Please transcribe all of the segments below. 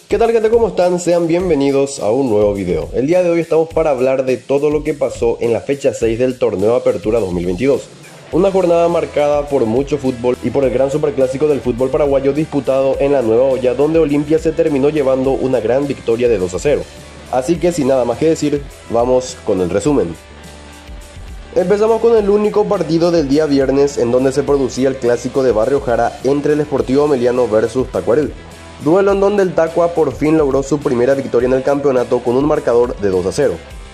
¿Qué tal, gente? ¿Cómo están? Sean bienvenidos a un nuevo video. El día de hoy estamos para hablar de todo lo que pasó en la fecha 6 del torneo Apertura 2022. Una jornada marcada por mucho fútbol y por el gran superclásico del fútbol paraguayo disputado en la Nueva Olla, donde Olimpia se terminó llevando una gran victoria de 2-0. Así que sin nada más que decir, vamos con el resumen. Empezamos con el único partido del día viernes en donde se producía el clásico de Barrio Jara entre el Sportivo Meliano versus Tacuarembó. Duelo en donde el Tacua por fin logró su primera victoria en el campeonato con un marcador de 2-0.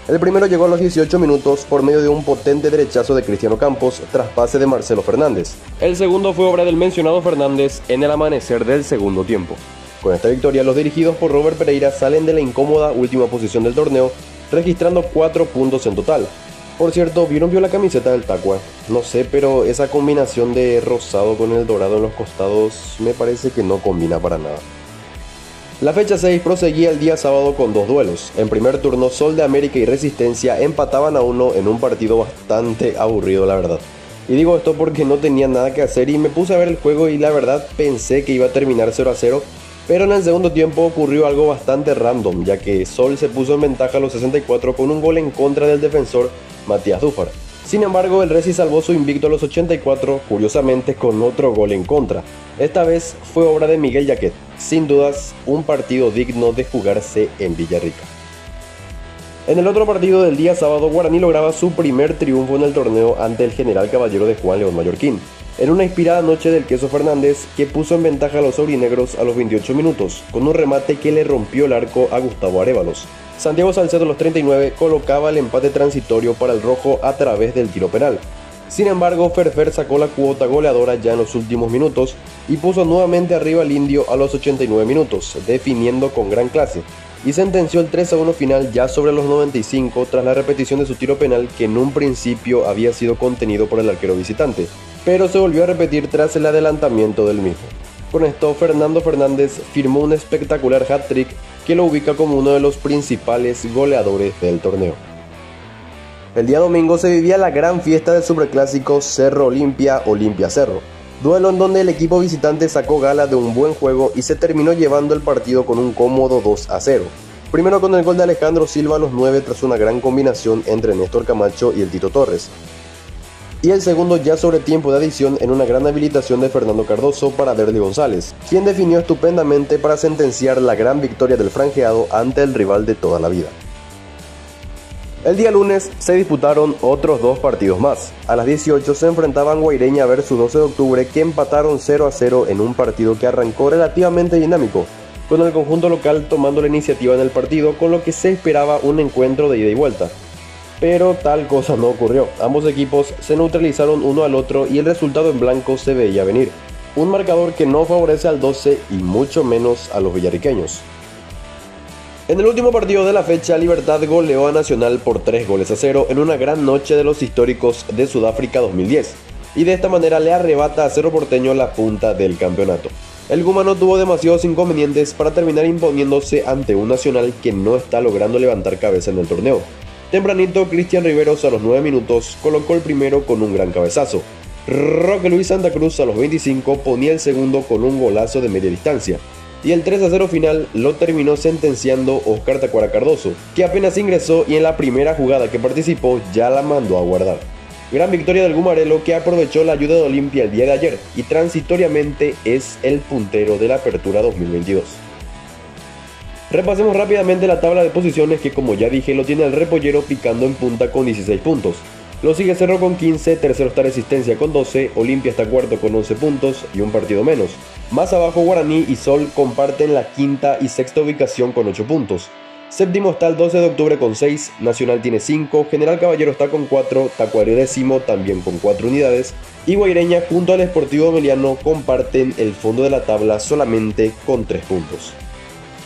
El primero llegó a los 18 minutos por medio de un potente derechazo de Cristiano Campos tras pase de Marcelo Fernández. El segundo fue obra del mencionado Fernández en el amanecer del segundo tiempo. Con esta victoria, los dirigidos por Robert Pereira salen de la incómoda última posición del torneo, registrando 4 puntos en total. Por cierto, ¿vio la camiseta del Tacua? No sé, pero esa combinación de rosado con el dorado en los costados me parece que no combina para nada. La fecha 6 proseguía el día sábado con dos duelos. En primer turno, Sol de América y Resistencia empataban a 1 en un partido bastante aburrido, la verdad. Y digo esto porque no tenía nada que hacer y me puse a ver el juego y la verdad pensé que iba a terminar 0-0, pero en el segundo tiempo ocurrió algo bastante random, ya que Sol se puso en ventaja a los 64 con un gol en contra del defensor Matías Dúfar. Sin embargo, el Resi salvó su invicto a los 84, curiosamente con otro gol en contra. Esta vez fue obra de Miguel Yaquet. Sin dudas, un partido digno de jugarse en Villarrica. En el otro partido del día sábado, Guaraní lograba su primer triunfo en el torneo ante el General Caballero de Juan León Mallorquín, en una inspirada noche del Queso Fernández, que puso en ventaja a los aurinegros a los 28 minutos, con un remate que le rompió el arco a Gustavo Arévalos. Santiago Salcedo a los 39 colocaba el empate transitorio para el rojo a través del tiro penal. Sin embargo, Ferfer sacó la cuota goleadora ya en los últimos minutos y puso nuevamente arriba al Indio a los 89 minutos, definiendo con gran clase, y sentenció el 3-1 final ya sobre los 95 tras la repetición de su tiro penal que en un principio había sido contenido por el arquero visitante, pero se volvió a repetir tras el adelantamiento del mismo. Con esto, Fernando Fernández firmó un espectacular hat-trick que lo ubica como uno de los principales goleadores del torneo. El día domingo se vivía la gran fiesta del superclásico Cerro Olimpia, Olimpia Cerro, duelo en donde el equipo visitante sacó gala de un buen juego y se terminó llevando el partido con un cómodo 2-0. Primero con el gol de Alejandro Silva a los 9 tras una gran combinación entre Néstor Camacho y el Tito Torres. Y el segundo ya sobre tiempo de adición en una gran habilitación de Fernando Cardoso para Derly González, quien definió estupendamente para sentenciar la gran victoria del franjeado ante el rival de toda la vida. El día lunes se disputaron otros dos partidos más. A las 18 se enfrentaban Guaireña versus 12 de octubre, que empataron 0-0 en un partido que arrancó relativamente dinámico, con el conjunto local tomando la iniciativa en el partido, con lo que se esperaba un encuentro de ida y vuelta. Pero tal cosa no ocurrió. Ambos equipos se neutralizaron uno al otro y el resultado en blanco se veía venir. Un marcador que no favorece al 12 y mucho menos a los villarriqueños. En el último partido de la fecha, Libertad goleó a Nacional por 3-0 en una gran noche de los históricos de Sudáfrica 2010, y de esta manera le arrebata a Cerro Porteño la punta del campeonato. El Guma tuvo demasiados inconvenientes para terminar imponiéndose ante un Nacional que no está logrando levantar cabeza en el torneo. Tempranito, Cristian Riveros a los 9 minutos colocó el primero con un gran cabezazo. Roque Luis Santa Cruz a los 25 ponía el segundo con un golazo de media distancia. Y el 3-0 final lo terminó sentenciando Oscar Tacuara Cardoso, que apenas ingresó y en la primera jugada que participó ya la mandó a guardar. Gran victoria del Gumarelo, que aprovechó la ayuda de Olimpia el día de ayer y transitoriamente es el puntero de la Apertura 2022. Repasemos rápidamente la tabla de posiciones que, como ya dije, lo tiene el Repollero picando en punta con 16 puntos. Lo sigue Cerro con 15, tercero está Resistencia con 12, Olimpia está cuarto con 11 puntos y un partido menos. Más abajo, Guaraní y Sol comparten la quinta y sexta ubicación con 8 puntos. Séptimo está el 12 de octubre con 6, Nacional tiene 5, General Caballero está con 4, Tacuarembó décimo también con 4 unidades y Guaireña junto al Sportivo Meliano comparten el fondo de la tabla solamente con 3 puntos.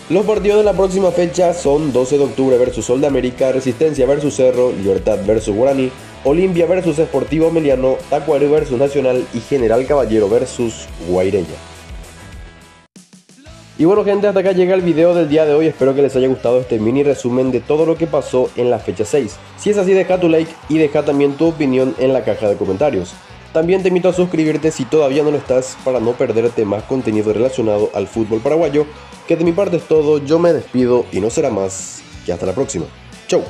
Los partidos de la próxima fecha son 12 de octubre versus Sol de América, Resistencia versus Cerro, Libertad versus Guaraní, Olimpia versus Sportivo Meliano, Tacuarembó versus Nacional y General Caballero versus Guaireña. Y bueno, gente, hasta acá llega el video del día de hoy. Espero que les haya gustado este mini resumen de todo lo que pasó en la fecha 6. Si es así, deja tu like y deja también tu opinión en la caja de comentarios. También te invito a suscribirte si todavía no lo estás para no perderte más contenido relacionado al fútbol paraguayo, que de mi parte es todo, yo me despido y no será más que hasta la próxima. Chau.